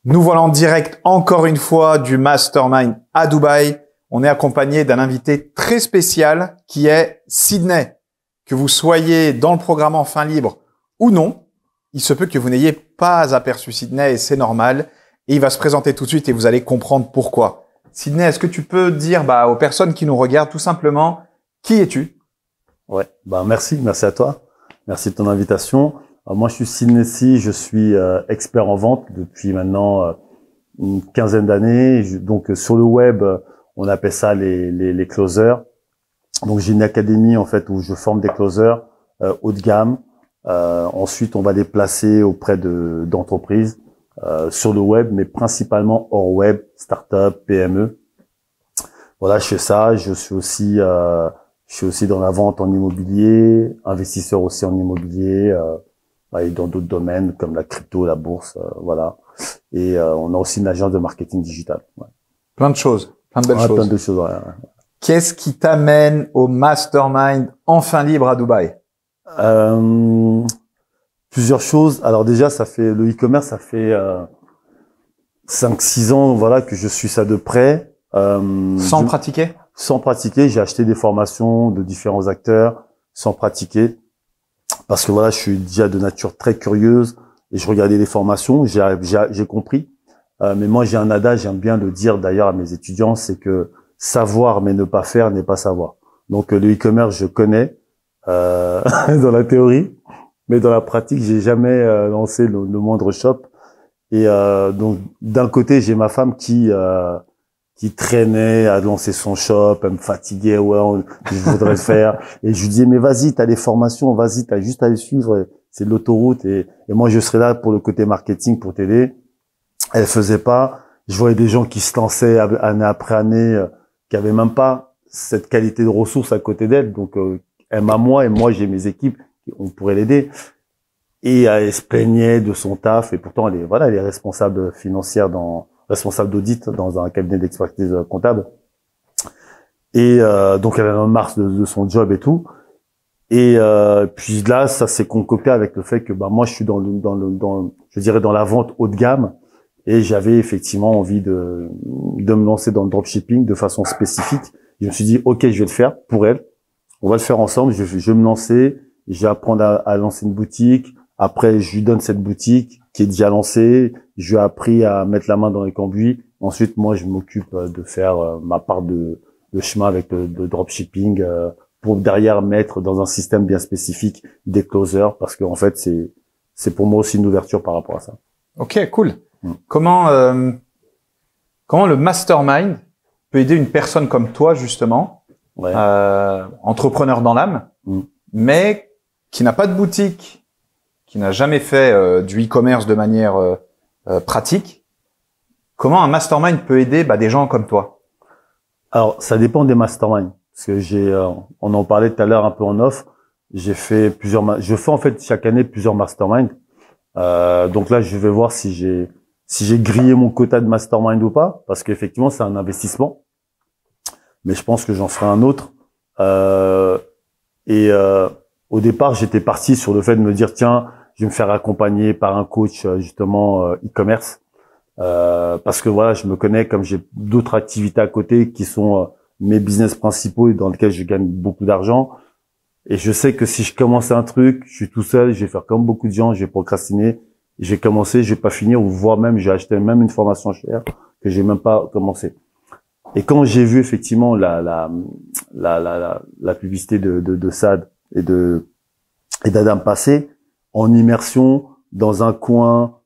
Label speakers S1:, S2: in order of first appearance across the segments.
S1: Nous voilà en direct encore une fois du Mastermind à Dubaï. On est accompagné d'un invité très spécial qui est Sydney. Que vous soyez dans le programme Enfin Libre ou non, il se peut que vous n'ayez pas aperçu Sydney et c'est normal. Et il va se présenter tout de suite et vous allez comprendre pourquoi. Sydney, est-ce que tu peux dire aux personnes qui nous regardent tout simplement qui es-tu?
S2: Ouais, merci à toi. Merci de ton invitation. Alors, moi, je suis Sydney Sy, je suis expert en vente depuis maintenant une quinzaine d'années. Donc, sur le web, on appelle ça les closers. Donc, j'ai une académie en fait où je forme des closers haut de gamme. Ensuite, on va les placer auprès d'entreprises sur le web, mais principalement hors web, start-up, PME. Voilà, je fais ça. Je suis aussi dans la vente en immobilier, investisseur aussi en immobilier. Et dans d'autres domaines comme la crypto, la bourse, voilà. Et on a aussi une agence de marketing digital. Ouais.
S1: Plein de choses, plein de belles choses.
S2: Plein de choses, ouais.
S1: Qu'est-ce qui t'amène au Mastermind Enfin Libre à Dubaï?
S2: Plusieurs choses. Alors déjà, le e-commerce, ça fait 5-6 ans, voilà, que je suis ça de près.
S1: Sans pratiquer?
S2: Sans pratiquer. J'ai acheté des formations de différents acteurs sans pratiquer. Parce que voilà, je suis déjà de nature très curieuse et je regardais les formations, j'ai compris. Mais moi, j'ai un adage, j'aime bien le dire d'ailleurs à mes étudiants, c'est que savoir mais ne pas faire n'est pas savoir. Donc le e-commerce, je connais dans la théorie, mais dans la pratique, j'ai jamais lancé le moindre shop. Et donc d'un côté, j'ai ma femme qui traînait à lancer son shop, elle me fatiguait, je voudrais le faire. Et je lui disais, mais vas-y, t'as les formations, vas-y, t'as juste à les suivre, c'est de l'autoroute. Et moi, je serais là pour le côté marketing, pour t'aider. Elle faisait pas. Je voyais des gens qui se lançaient année après année, qui avaient même pas cette qualité de ressources à côté d'elle. Donc, elle m'a moi, et moi, j'ai mes équipes, on pourrait l'aider. Et elle se plaignait de son taf, et pourtant, elle est responsable financière responsable d'audit dans un cabinet d'expertise comptable. Et donc elle avait un marre de son job et tout. Et puis là, ça s'est concocté avec le fait que moi je suis je dirais dans la vente haut de gamme et j'avais effectivement envie de me lancer dans le dropshipping de façon spécifique. Je me suis dit OK, je vais le faire pour elle. On va le faire ensemble, je vais me lancer, je vais apprendre à lancer une boutique. Après, je lui donne cette boutique qui est déjà lancée. Je lui ai appris à mettre la main dans les cambouis. Ensuite, moi, je m'occupe de faire ma part de chemin avec le dropshipping pour derrière mettre dans un système bien spécifique des closers parce que en fait, c'est pour moi aussi une ouverture par rapport à ça.
S1: Ok, cool. Comment le mastermind peut aider une personne comme toi justement, entrepreneur dans l'âme, mais qui n'a pas de boutique, qui n'a jamais fait du e-commerce de manière pratique, comment un mastermind peut aider des gens comme toi?
S2: Alors, ça dépend des masterminds. Parce que on en parlait tout à l'heure un peu en off. Je fais en fait chaque année plusieurs masterminds. Donc là, je vais voir si j'ai grillé mon quota de mastermind ou pas, parce qu'effectivement, c'est un investissement. Mais je pense que j'en ferai un autre. Au départ, j'étais parti sur le fait de me dire tiens, je vais me faire accompagner par un coach justement e-commerce parce que voilà, je me connais comme j'ai d'autres activités à côté qui sont mes business principaux et dans lesquels je gagne beaucoup d'argent. Et je sais que si je commence un truc, je suis tout seul, je vais faire comme beaucoup de gens, je vais procrastiner, je vais commencer, je vais pas finir ou voire même j'ai acheté même une formation chère que j'ai même pas commencé. Et quand j'ai vu effectivement la publicité de Sad et d'Adam passer en immersion dans un coin,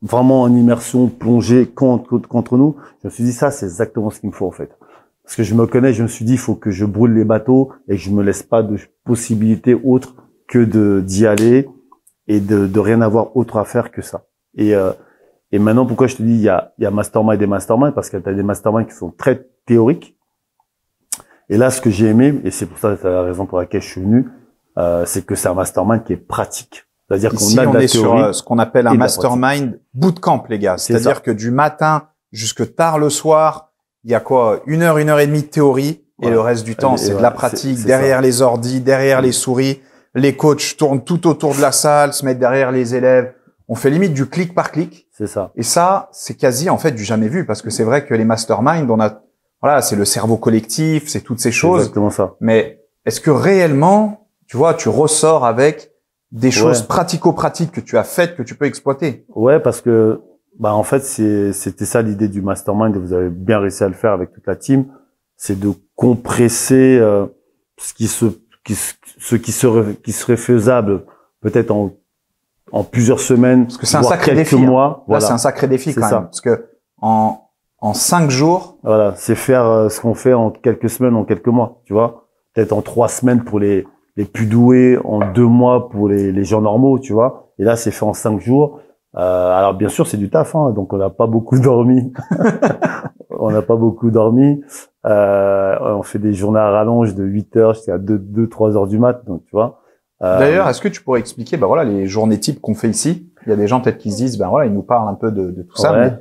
S2: vraiment en immersion plongée contre nous, je me suis dit ça c'est exactement ce qu'il me faut en fait. Parce que je me connais, je me suis dit il faut que je brûle les bateaux et que je me laisse pas de possibilité autre que d'y aller et de rien avoir autre à faire que ça. Et maintenant pourquoi je te dis il y a mastermind et mastermind parce que tu as des masterminds qui sont très théoriques. Et là ce que j'ai aimé et c'est pour ça que c'est la raison pour laquelle je suis venu, c'est que c'est un mastermind qui est pratique. C'est-à-dire qu'on a de la théorie. Sur
S1: ce qu'on appelle un mastermind bootcamp, les gars. C'est-à-dire que du matin jusque tard le soir, il y a quoi? 1 heure, 1 heure et demie de théorie et le reste du temps, c'est de la pratique derrière les ordis, derrière les souris. Les coachs tournent tout autour de la salle, se mettent derrière les élèves On fait limite du clic par clic.
S2: C'est ça.
S1: Et ça, c'est quasi en fait du jamais vu parce que c'est vrai que les masterminds, voilà, c'est le cerveau collectif, c'est toutes ces choses.
S2: Exactement ça.
S1: Mais est-ce que réellement, tu vois, tu ressors avec des choses pratico-pratiques que tu as faites que tu peux exploiter?
S2: Ouais, parce que en fait c'était ça l'idée du mastermind et vous avez bien réussi à le faire avec toute la team, c'est de compresser ce qui serait faisable peut-être en plusieurs semaines,
S1: parce que c'est un
S2: voire
S1: sacré
S2: quelques
S1: défi.
S2: mois.
S1: Là, c'est un sacré défi quand même,
S2: ça.
S1: parce que en 5 jours.
S2: Voilà, c'est faire ce qu'on fait en quelques semaines, en quelques mois, tu vois. Peut-être en 3 semaines pour les plus doués, en 2 mois pour les gens normaux, tu vois. Et là, c'est fait en 5 jours. Alors bien sûr, c'est du taf, hein, donc on n'a pas beaucoup dormi. On n'a pas beaucoup dormi. On fait des journées à rallonge de 8 heures jusqu'à 2-3 heures du mat, donc tu vois.
S1: D'ailleurs, est-ce que tu pourrais expliquer, voilà, les journées types qu'on fait ici? Il y a des gens peut-être qui se disent, voilà, ils nous parlent un peu de tout ça.
S2: Ouais.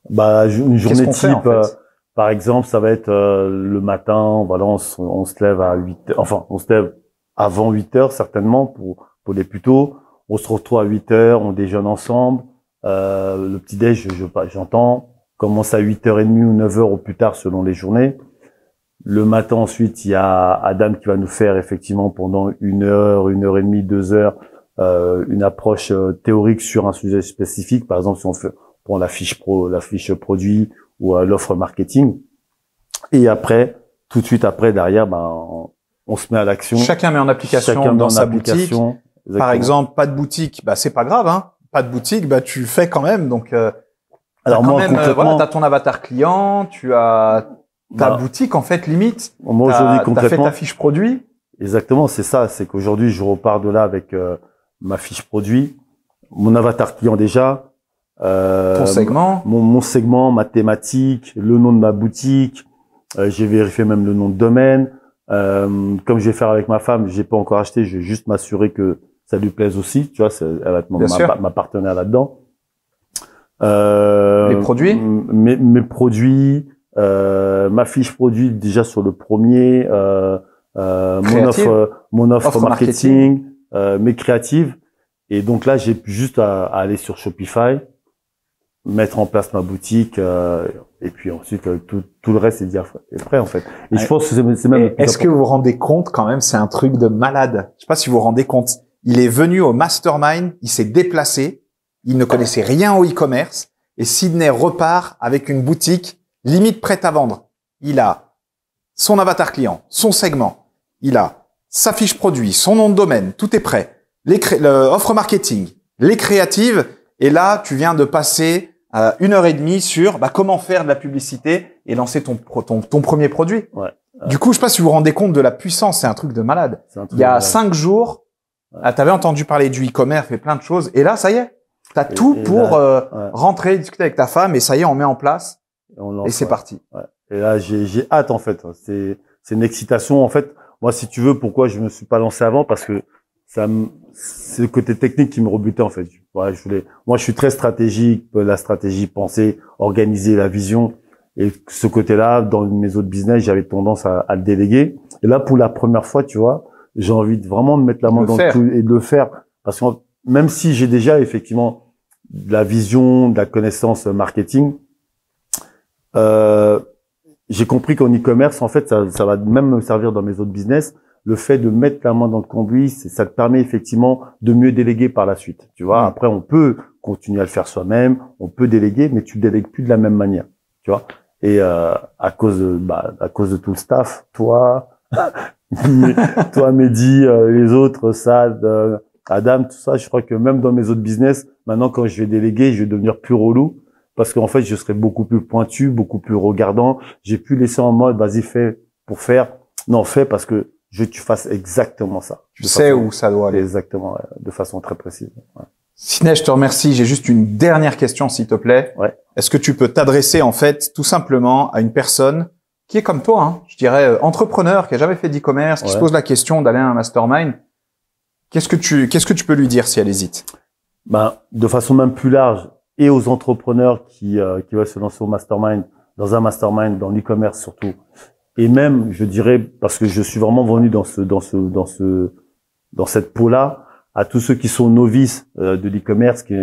S1: Mais
S2: Une journée type,
S1: en fait
S2: par exemple, ça va être le matin, voilà, on se lève à 8 heures, enfin, on se lève avant 8 heures certainement pour les plus tôt. On se retrouve à 8 heures, on déjeune ensemble. Le petit déj, j'entends, commence à 8h30 ou 9h au plus tard selon les journées. Le matin ensuite, il y a Adam qui va nous faire effectivement pendant 1 heure, 1h30, 2 heures, une approche théorique sur un sujet spécifique. Par exemple, si on prend la fiche produit ou l'offre marketing. Et après, tout de suite après, derrière, on se met à l'action.
S1: Chacun met en application dans sa boutique.
S2: Exactement.
S1: Par exemple, pas de boutique, c'est pas grave, hein. Pas de boutique, tu fais quand même. Donc,
S2: alors moi, concrètement,
S1: t'as ton avatar client, tu as ta boutique en fait limite.
S2: Moi aujourd'hui, concrètement,
S1: t'as fait ta fiche produit.
S2: Exactement, c'est ça. C'est qu'aujourd'hui, je repars de là avec ma fiche produit, mon avatar client déjà,
S1: ton segment,
S2: mon segment, ma thématique, le nom de ma boutique. J'ai vérifié même le nom de domaine. Comme je vais faire avec ma femme, j'ai pas encore acheté. Je vais juste m'assurer que ça lui plaise aussi. Tu vois, elle va être ma partenaire là-dedans.
S1: Les produits,
S2: mes produits, ma fiche produit déjà sur le premier, mon offre marketing, mes créatives. Et donc là, j'ai juste à aller sur Shopify, mettre en place ma boutique, et puis ensuite tout le reste est prêt en fait. Et je pense que c'est même.
S1: Est-ce que vous vous rendez compte quand même, c'est un truc de malade. Je sais pas si vous vous rendez compte. Il est venu au mastermind, il s'est déplacé, il ne connaissait rien au e-commerce, et Sydney repart avec une boutique limite prête à vendre. Il a son avatar client, son segment, il a sa fiche produit, son nom de domaine, tout est prêt. L'offre marketing, les créatives, et là, tu viens de passer 1h30 sur comment faire de la publicité et lancer ton premier produit.
S2: Ouais.
S1: Du coup, je sais pas si vous vous rendez compte de la puissance, c'est un truc de malade. Il y a 5 jours, tu avais entendu parler du e-commerce et plein de choses, et là, ça y est, tu as tout pour rentrer, discuter avec ta femme, et ça y est, on met en place, et c'est parti.
S2: Ouais. Et là, j'ai hâte en fait. C'est une excitation en fait. Moi, si tu veux, pourquoi je me suis pas lancé avant, parce que c'est le côté technique qui me rebutait en fait. Moi, je suis très stratégique, la stratégie, penser, organiser la vision. Et ce côté-là, dans mes autres business, j'avais tendance à le déléguer. Et là, pour la première fois, tu vois, j'ai envie de vraiment mettre la main dans le tout et de le faire. Parce que même si j'ai déjà effectivement de la vision, de la connaissance marketing, j'ai compris qu'en e-commerce, en fait, ça va même me servir dans mes autres business. Le fait de mettre la main dans le cambouis, ça te permet effectivement de mieux déléguer par la suite. Tu vois, après, on peut continuer à le faire soi-même, on peut déléguer, mais tu délègues plus de la même manière. Tu vois. Et à cause de tout le staff, toi, Mehdi, les autres, Sad, Adam, tout ça, je crois que même dans mes autres business, maintenant, quand je vais déléguer, je vais devenir plus relou. Parce qu'en fait, je serai beaucoup plus pointu, beaucoup plus regardant. J'ai pu laisser en mode, vas-y, fais pour faire. Non, fais parce que je veux que tu fasses exactement ça.
S1: Tu sais où ça doit aller.
S2: Exactement, de façon très précise. Ouais.
S1: Sydney, je te remercie. J'ai juste une dernière question, s'il te plaît.
S2: Ouais.
S1: Est-ce que tu peux t'adresser, en fait, tout simplement à une personne qui est comme toi, hein, je dirais entrepreneur, qui a jamais fait d'e-commerce, qui se pose la question d'aller à un mastermind. Qu'est-ce que tu peux lui dire si elle hésite?
S2: De façon même plus large, et aux entrepreneurs qui veulent se lancer au mastermind, dans un mastermind, dans l'e-commerce surtout. Et même, je dirais, parce que je suis vraiment venu dans cette peau-là, à tous ceux qui sont novices de l'e-commerce, qui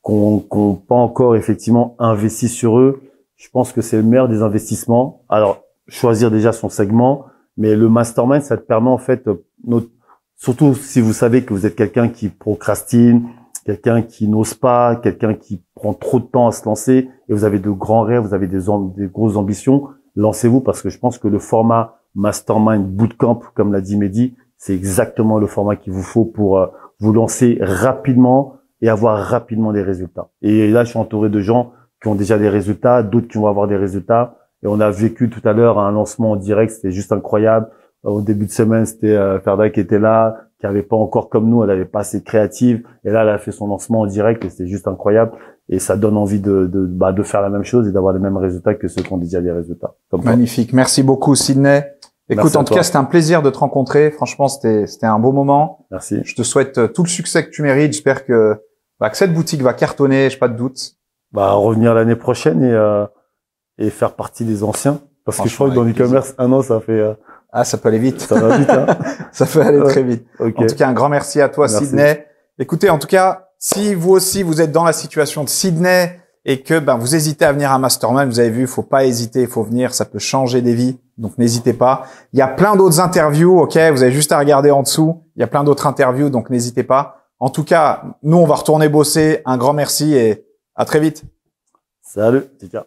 S2: n'ont pas encore effectivement investi sur eux. Je pense que c'est le meilleur des investissements. Alors, choisir déjà son segment, mais le mastermind, ça te permet en fait, surtout si vous savez que vous êtes quelqu'un qui procrastine, quelqu'un qui n'ose pas, quelqu'un qui prend trop de temps à se lancer, et vous avez de grands rêves, vous avez des grosses ambitions, lancez-vous, parce que je pense que le format Mastermind Bootcamp, comme l'a dit Mehdi, c'est exactement le format qu'il vous faut pour vous lancer rapidement et avoir rapidement des résultats. Et là, je suis entouré de gens qui ont déjà des résultats, d'autres qui vont avoir des résultats. Et on a vécu tout à l'heure un lancement en direct, c'était juste incroyable. Au début de semaine, c'était Ferda qui était là, qui avait pas encore comme nous, elle avait pas assez créative. Et là, elle a fait son lancement en direct et c'était juste incroyable. Et ça donne envie de faire la même chose et d'avoir les mêmes résultats que ceux qui ont déjà des résultats.
S1: Magnifique. Merci beaucoup, Sydney. Écoute, en tout cas, c'était un plaisir de te rencontrer. Franchement, c'était un beau moment.
S2: Merci.
S1: Je te souhaite tout le succès que tu mérites. J'espère que cette boutique va cartonner, j'ai pas de doute.
S2: Revenir l'année prochaine et faire partie des anciens. Parce que je crois que dans l'e-commerce, un an, ça fait...
S1: ça peut aller vite.
S2: Ça va vite, hein.
S1: Ça peut aller très vite.
S2: Okay.
S1: En tout cas, un grand merci à toi, Sydney. Écoutez, en tout cas, si vous aussi, vous êtes dans la situation de Sydney et que vous hésitez à venir à Mastermind, vous avez vu, il faut pas hésiter, il faut venir, ça peut changer des vies. Donc, n'hésitez pas. Il y a plein d'autres interviews, ok? Vous avez juste à regarder en dessous. Il y a plein d'autres interviews, donc n'hésitez pas. En tout cas, nous, on va retourner bosser. Un grand merci et à très vite.
S2: Salut, Tika.